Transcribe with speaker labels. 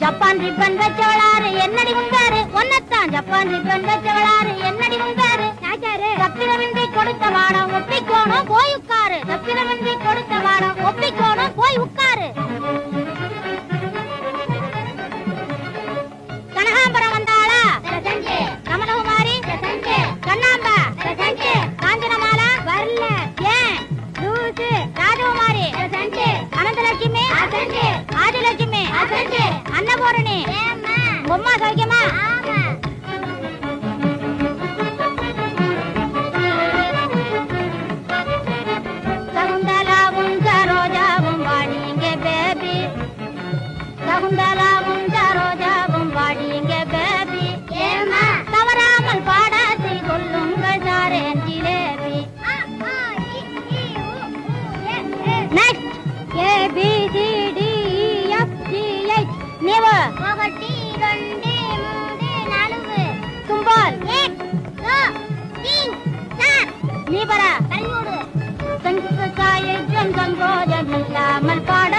Speaker 1: Japan ribbon வச்சவளாரு என்னடி உங்காரு ஒன்னத்தான் Japan ribbon வச்சவளாரு என்னடி உங்காரு சத்திரமின்றி கொடுத்த வாடம் ஒப்பிக்கோணும் போய் உட்காரு சத்திரமின்றி கொடுத்த வாடம் ஒப்பிக்கோணும் போய் உட்காரு கனகாம்பரம் வந்தாளா கமலகுமாரி கண்ணாம்பா காஞ்சனமாலா வரல ஏன் லூசு ராஜகுமாரி அனந்தலட்சுமி ஆதிலட்சுமி அன்னபூரணி பொம்மா சௌக்கியமா சகுந்தலாவும் சரோஜாவும் வாடிங்க பேபி சகுந்தலாவும் சரோஜாவும் வாடிங்க பேபி தவறாமல் பாடாசி கொள்ளுங்கள் சாரேன் jalebi next A B C D E F G H நீவு 1 2 3 4 தும்பால் 1 2 3 4 நீ பரா கண்ணோடு சங்கசாயம் சங்கோஜம் இல்லாமல் பாட